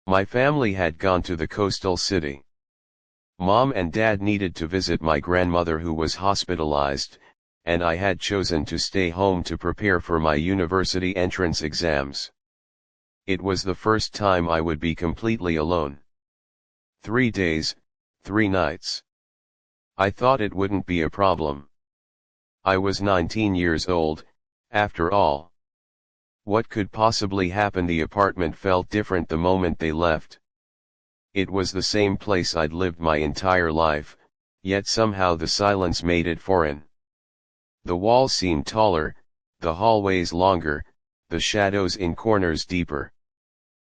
My family had gone to the coastal city. Mom and Dad needed to visit my grandmother who was hospitalized, and I had chosen to stay home to prepare for my university entrance exams. It was the first time I would be completely alone. 3 days, 3 nights. I thought it wouldn't be a problem. I was 19 years old, after all. What could possibly happen? The apartment felt different the moment they left. It was the same place I'd lived my entire life, yet somehow the silence made it foreign. The walls seemed taller, the hallways longer, the shadows in corners deeper.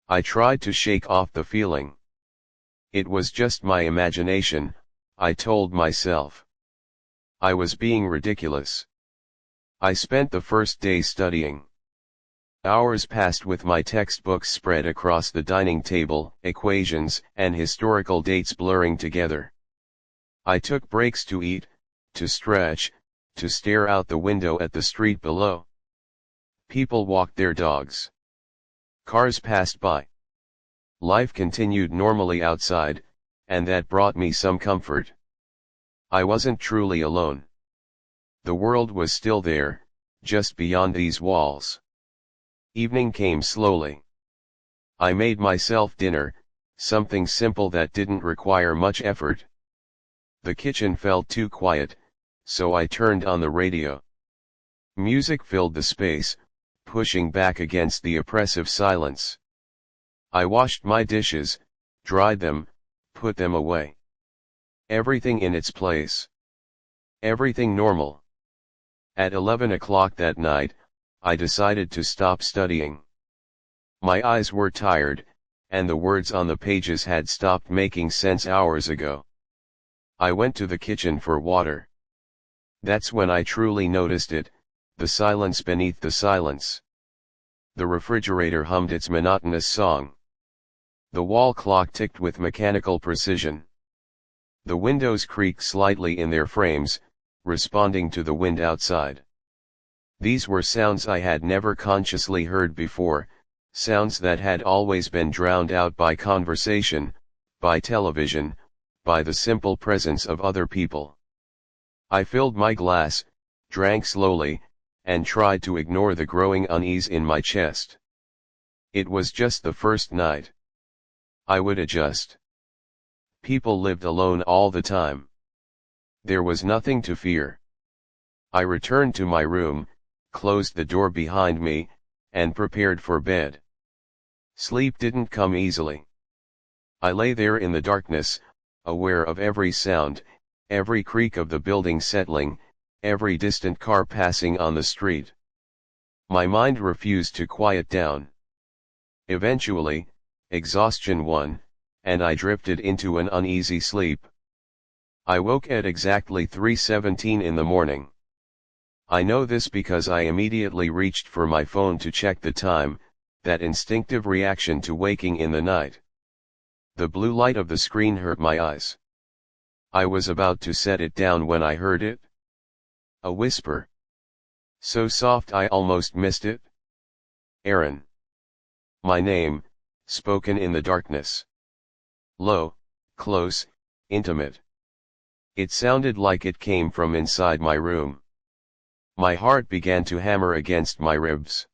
I tried to shake off the feeling. It was just my imagination, I told myself. I was being ridiculous. I spent the first day studying. Hours passed with my textbooks spread across the dining table, equations and historical dates blurring together. I took breaks to eat, to stretch, to stare out the window at the street below. People walked their dogs. Cars passed by. Life continued normally outside, and that brought me some comfort. I wasn't truly alone. The world was still there, just beyond these walls. Evening came slowly. I made myself dinner, something simple that didn't require much effort. The kitchen felt too quiet, so I turned on the radio. Music filled the space, pushing back against the oppressive silence. I washed my dishes, dried them, put them away. Everything in its place. Everything normal. At 11 o'clock that night, I decided to stop studying. My eyes were tired, and the words on the pages had stopped making sense hours ago. I went to the kitchen for water. That's when I truly noticed it, the silence beneath the silence. The refrigerator hummed its monotonous song. The wall clock ticked with mechanical precision. The windows creaked slightly in their frames, responding to the wind outside. These were sounds I had never consciously heard before, sounds that had always been drowned out by conversation, by television, by the simple presence of other people. I filled my glass, drank slowly, and tried to ignore the growing unease in my chest. It was just the first night. I would adjust. People lived alone all the time. There was nothing to fear. I returned to my room, closed the door behind me, and prepared for bed. Sleep didn't come easily. I lay there in the darkness, aware of every sound, every creak of the building settling, every distant car passing on the street. My mind refused to quiet down. Eventually, exhaustion won, and I drifted into an uneasy sleep. I woke at exactly 3:17 in the morning. I know this because I immediately reached for my phone to check the time, that instinctive reaction to waking in the night. The blue light of the screen hurt my eyes. I was about to set it down when I heard it. A whisper. So soft I almost missed it. Aaron. My name, spoken in the darkness. Low, close, intimate. It sounded like it came from inside my room. My heart began to hammer against my ribs.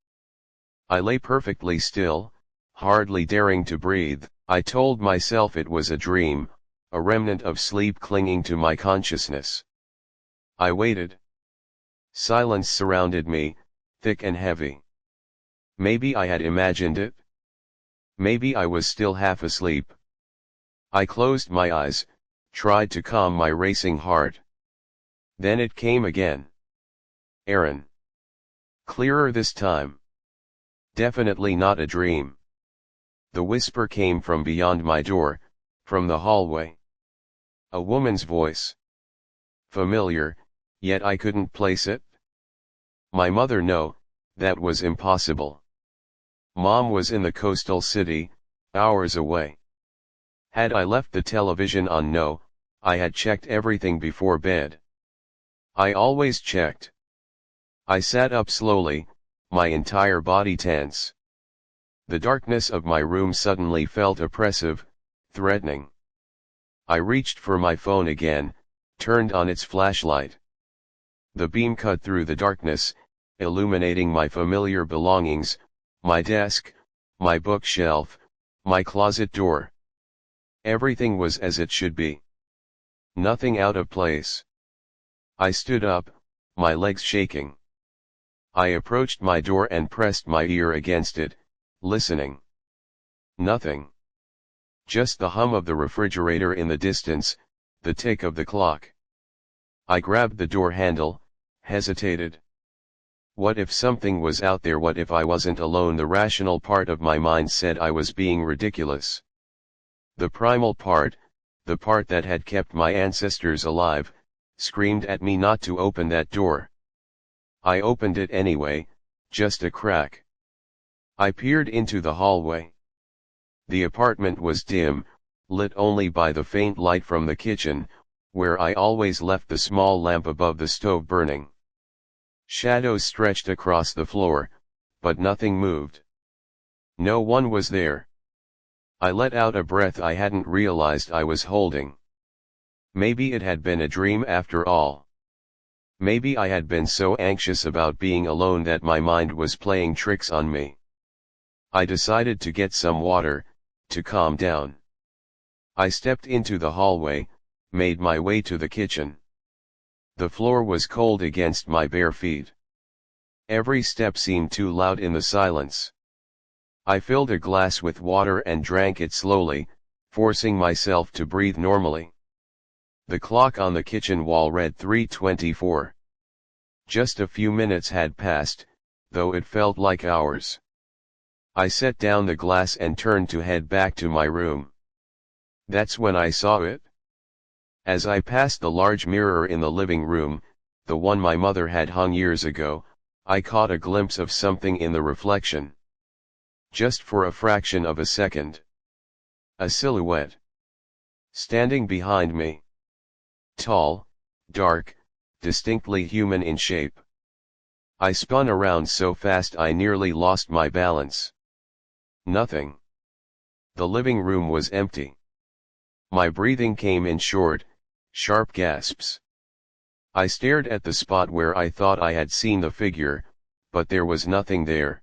I lay perfectly still, hardly daring to breathe. I told myself it was a dream, a remnant of sleep clinging to my consciousness. I waited. Silence surrounded me, thick and heavy. Maybe I had imagined it. Maybe I was still half asleep. I closed my eyes, tried to calm my racing heart. Then it came again. Aaron. Clearer this time. Definitely not a dream. The whisper came from beyond my door, from the hallway. A woman's voice. Familiar, yet I couldn't place it. My mother, no, that was impossible. Mom was in the coastal city, hours away. Had I left the television on? No, I had checked everything before bed. I always checked. I sat up slowly, my entire body tense. The darkness of my room suddenly felt oppressive, threatening. I reached for my phone again, turned on its flashlight. The beam cut through the darkness, illuminating my familiar belongings, my desk, my bookshelf, my closet door. Everything was as it should be. Nothing out of place. I stood up, my legs shaking. I approached my door and pressed my ear against it, listening. Nothing. Just the hum of the refrigerator in the distance, the tick of the clock. I grabbed the door handle, hesitated. What if something was out there? What if I wasn't alone? The rational part of my mind said I was being ridiculous. The primal part, the part that had kept my ancestors alive, screamed at me not to open that door. I opened it anyway, just a crack. I peered into the hallway. The apartment was dim, lit only by the faint light from the kitchen, where I always left the small lamp above the stove burning. Shadows stretched across the floor, but nothing moved. No one was there. I let out a breath I hadn't realized I was holding. Maybe it had been a dream after all. Maybe I had been so anxious about being alone that my mind was playing tricks on me. I decided to get some water, to calm down. I stepped into the hallway, made my way to the kitchen. The floor was cold against my bare feet. Every step seemed too loud in the silence. I filled a glass with water and drank it slowly, forcing myself to breathe normally. The clock on the kitchen wall read 3:24. Just a few minutes had passed, though it felt like hours. I set down the glass and turned to head back to my room. That's when I saw it. As I passed the large mirror in the living room, the one my mother had hung years ago, I caught a glimpse of something in the reflection. Just for a fraction of a second. A silhouette. Standing behind me. Tall, dark, distinctly human in shape. I spun around so fast I nearly lost my balance. Nothing. The living room was empty. My breathing came in short, sharp gasps. I stared at the spot where I thought I had seen the figure, but there was nothing there.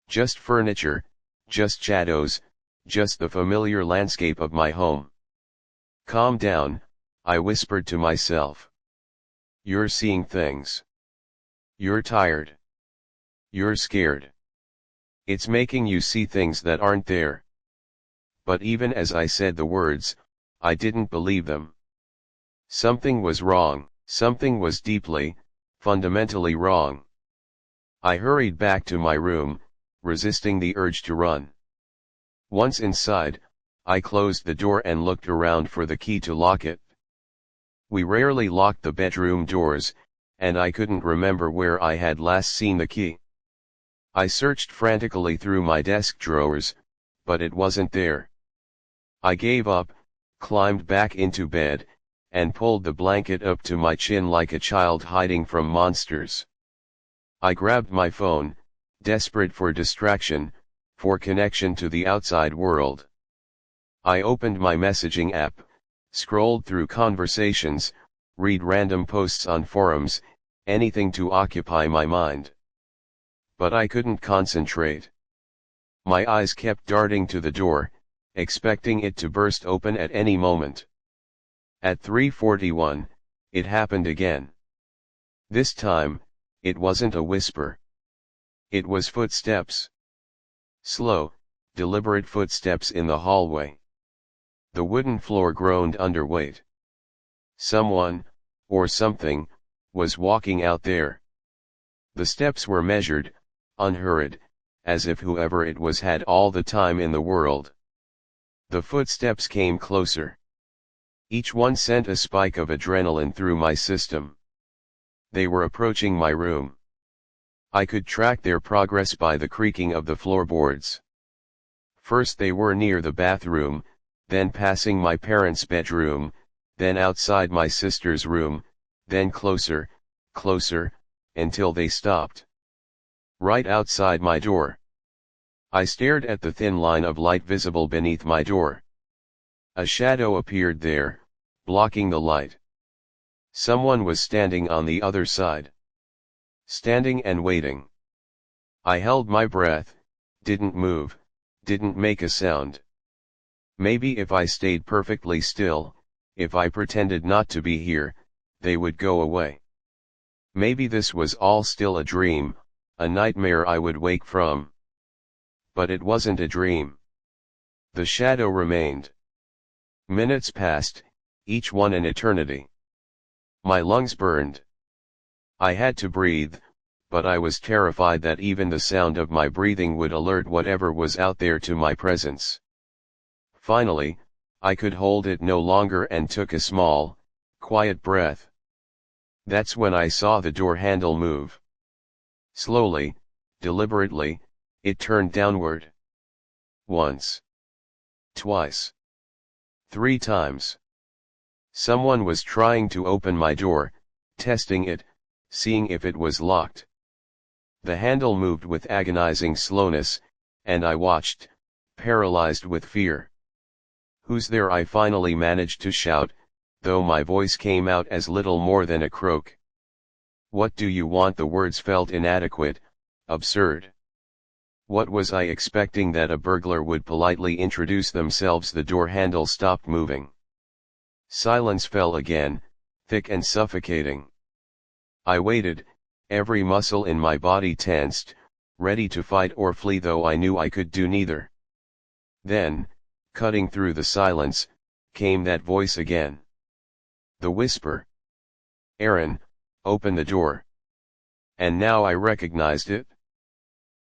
Just furniture, just shadows, just the familiar landscape of my home. Calm down, I whispered to myself. You're seeing things. You're tired. You're scared. It's making you see things that aren't there. But even as I said the words, I didn't believe them. Something was wrong, something was deeply, fundamentally wrong. I hurried back to my room, resisting the urge to run. Once inside, I closed the door and looked around for the key to lock it. We rarely locked the bedroom doors, and I couldn't remember where I had last seen the key. I searched frantically through my desk drawers, but it wasn't there. I gave up, climbed back into bed, and pulled the blanket up to my chin like a child hiding from monsters. I grabbed my phone, desperate for distraction, for connection to the outside world. I opened my messaging app, scrolled through conversations, read random posts on forums, anything to occupy my mind. But I couldn't concentrate. My eyes kept darting to the door, expecting it to burst open at any moment. At 3:41, it happened again. This time, it wasn't a whisper. It was footsteps. Slow, deliberate footsteps in the hallway. The wooden floor groaned under weight. Someone, or something, was walking out there. The steps were measured, unhurried, as if whoever it was had all the time in the world. The footsteps came closer. Each one sent a spike of adrenaline through my system. They were approaching my room. I could track their progress by the creaking of the floorboards. First they were near the bathroom, then passing my parents' bedroom, then outside my sister's room, then closer, closer, until they stopped. Right outside my door. I stared at the thin line of light visible beneath my door. A shadow appeared there, blocking the light. Someone was standing on the other side. Standing and waiting. I held my breath, didn't move, didn't make a sound. Maybe if I stayed perfectly still, if I pretended not to be here, they would go away. Maybe this was all still a dream, a nightmare I would wake from. But it wasn't a dream. The shadow remained. Minutes passed, each one an eternity. My lungs burned. I had to breathe, but I was terrified that even the sound of my breathing would alert whatever was out there to my presence. Finally, I could hold it no longer and took a small, quiet breath. That's when I saw the door handle move. Slowly, deliberately, it turned downward. Once. Twice. 3 times. Someone was trying to open my door, testing it, seeing if it was locked. The handle moved with agonizing slowness, and I watched, paralyzed with fear. "Who's there?" I finally managed to shout, though my voice came out as little more than a croak. "What do you want?" The words felt inadequate, absurd. What was I expecting, that a burglar would politely introduce themselves? The door handle stopped moving. Silence fell again, thick and suffocating. I waited, every muscle in my body tensed, ready to fight or flee, though I knew I could do neither. Then, cutting through the silence, came that voice again. The whisper. "Aaron, open the door." And now I recognized it.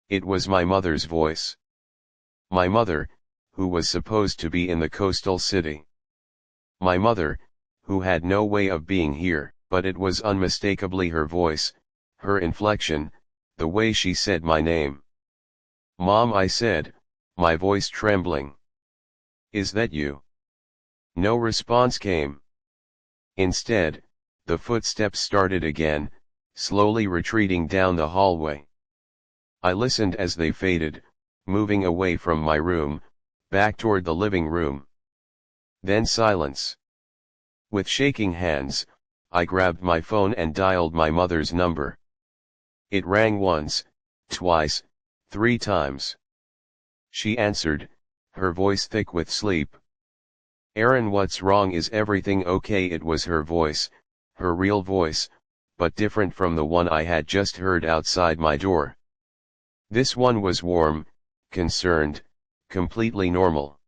It was my mother's voice. My mother, who was supposed to be in the coastal city. My mother, who had no way of being here, but it was unmistakably her voice, her inflection, the way she said my name. "Mom," I said, my voice trembling. "Is that you?" No response came. Instead, the footsteps started again, slowly retreating down the hallway. I listened as they faded, moving away from my room, back toward the living room. Then silence. With shaking hands, I grabbed my phone and dialed my mother's number. It rang once, twice, 3 times. She answered, her voice thick with sleep. "Aaron, what's wrong? Is everything okay?" It was her voice, her real voice, but different from the one I had just heard outside my door. This one was warm, concerned, completely normal.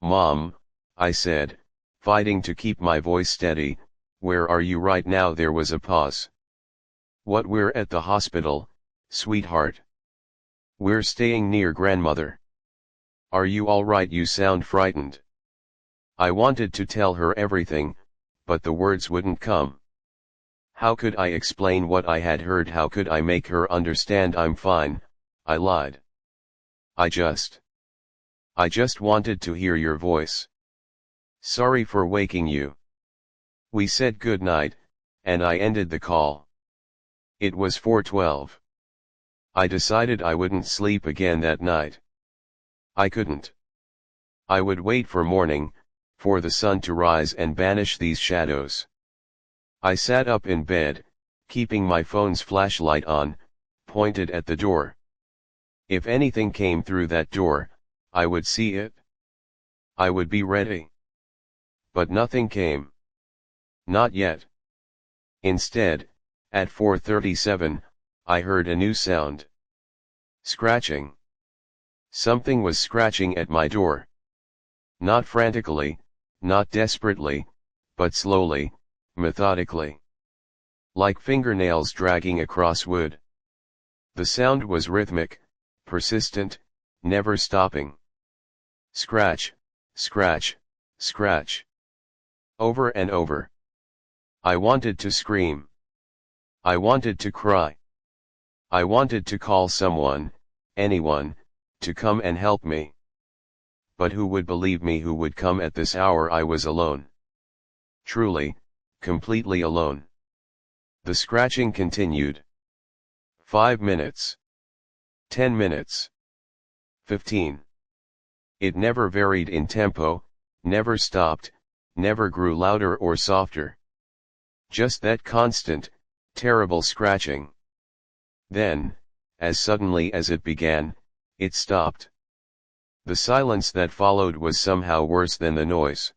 "Mom," I said, fighting to keep my voice steady, "where are you right now?" There was a pause. "What? We're at the hospital, sweetheart. We're staying near grandmother. Are you all right? You sound frightened." I wanted to tell her everything, but the words wouldn't come. How could I explain what I had heard? How could I make her understand? "I'm fine," I lied. I just wanted to hear your voice. Sorry for waking you." We said good night, and I ended the call. It was 4:12. I decided I wouldn't sleep again that night. I couldn't. I would wait for morning, for the sun to rise and banish these shadows. I sat up in bed, keeping my phone's flashlight on, pointed at the door. If anything came through that door, I would see it. I would be ready. But nothing came. Not yet. Instead, at 4:37, I heard a new sound. Scratching. Something was scratching at my door. Not frantically, not desperately, but slowly, methodically. Like fingernails dragging across wood. The sound was rhythmic, persistent, never stopping. Scratch, scratch, scratch. Over and over. I wanted to scream. I wanted to cry. I wanted to call someone, anyone, to come and help me. But who would believe me? Who would come at this hour? I was alone. Truly, completely alone. The scratching continued. 5 minutes. 10 minutes. 15. It never varied in tempo, never stopped, never grew louder or softer. Just that constant, terrible scratching. Then, as suddenly as it began, it stopped. The silence that followed was somehow worse than the noise.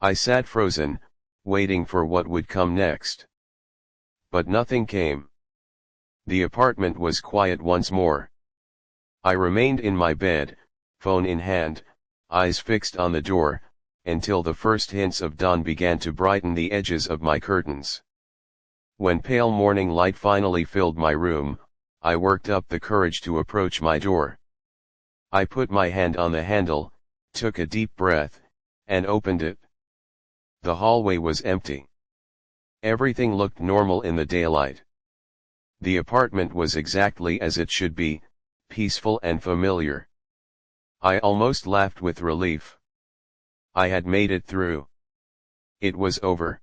I sat frozen, waiting for what would come next. But nothing came. The apartment was quiet once more. I remained in my bed, phone in hand, eyes fixed on the door, until the first hints of dawn began to brighten the edges of my curtains. When pale morning light finally filled my room, I worked up the courage to approach my door. I put my hand on the handle, took a deep breath, and opened it. The hallway was empty. Everything looked normal in the daylight. The apartment was exactly as it should be, peaceful and familiar. I almost laughed with relief. I had made it through. It was over.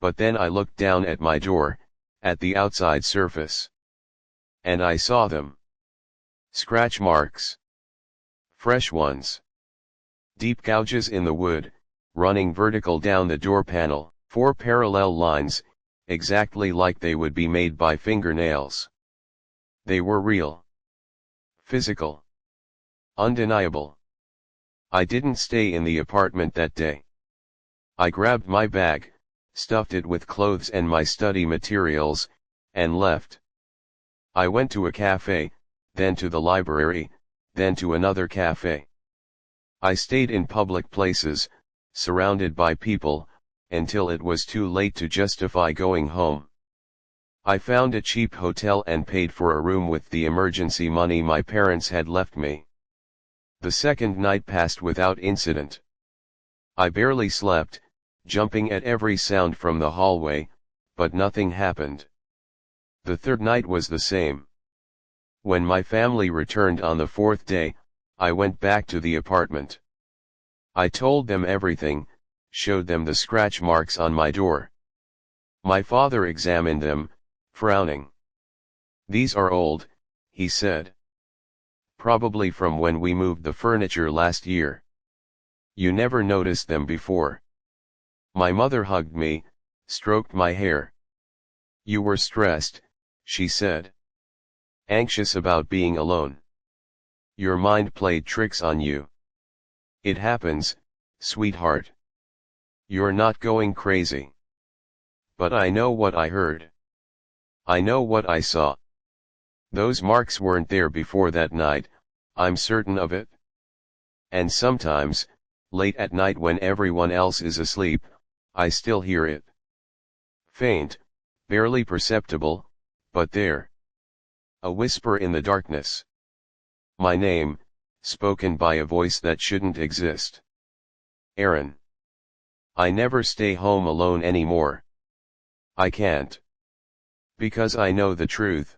But then I looked down at my door, at the outside surface. And I saw them. Scratch marks. Fresh ones. Deep gouges in the wood, running vertical down the door panel, 4 parallel lines, exactly like they would be made by fingernails. They were real. Physical. Undeniable. I didn't stay in the apartment that day. I grabbed my bag, stuffed it with clothes and my study materials, and left. I went to a cafe, then to the library, then to another cafe. I stayed in public places, surrounded by people, until it was too late to justify going home. I found a cheap hotel and paid for a room with the emergency money my parents had left me. The second night passed without incident. I barely slept, jumping at every sound from the hallway, but nothing happened. The third night was the same. When my family returned on the fourth day, I went back to the apartment. I told them everything, showed them the scratch marks on my door. My father examined them, frowning. "These are old," he said. "Probably from when we moved the furniture last year. You never noticed them before." My mother hugged me, stroked my hair. "You were stressed," she said. "Anxious about being alone. Your mind played tricks on you. It happens, sweetheart. You're not going crazy." But I know what I heard. I know what I saw. Those marks weren't there before that night, I'm certain of it. And sometimes, late at night when everyone else is asleep, I still hear it. Faint, barely perceptible, but there. A whisper in the darkness. My name, spoken by a voice that shouldn't exist. Aaron. I never stay home alone anymore. I can't. Because I know the truth.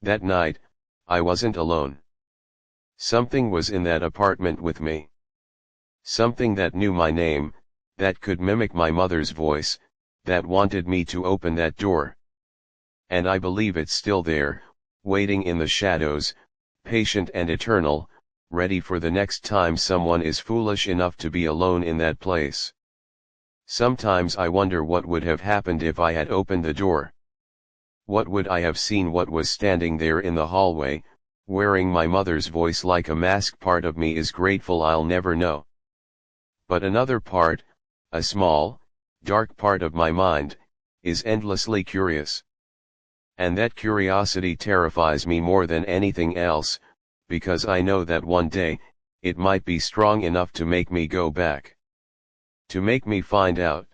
That night, I wasn't alone. Something was in that apartment with me. Something that knew my name, that could mimic my mother's voice, that wanted me to open that door. And I believe it's still there, waiting in the shadows, patient and eternal, ready for the next time someone is foolish enough to be alone in that place. Sometimes I wonder what would have happened if I had opened the door. What would I have seen? What was standing there in the hallway, wearing my mother's voice like a mask? Part of me is grateful I'll never know. But another part, a small, dark part of my mind, is endlessly curious. And that curiosity terrifies me more than anything else, because I know that one day, it might be strong enough to make me go back. To make me find out.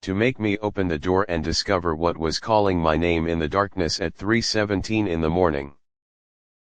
To make me open the door and discover what was calling my name in the darkness at 3:17 in the morning.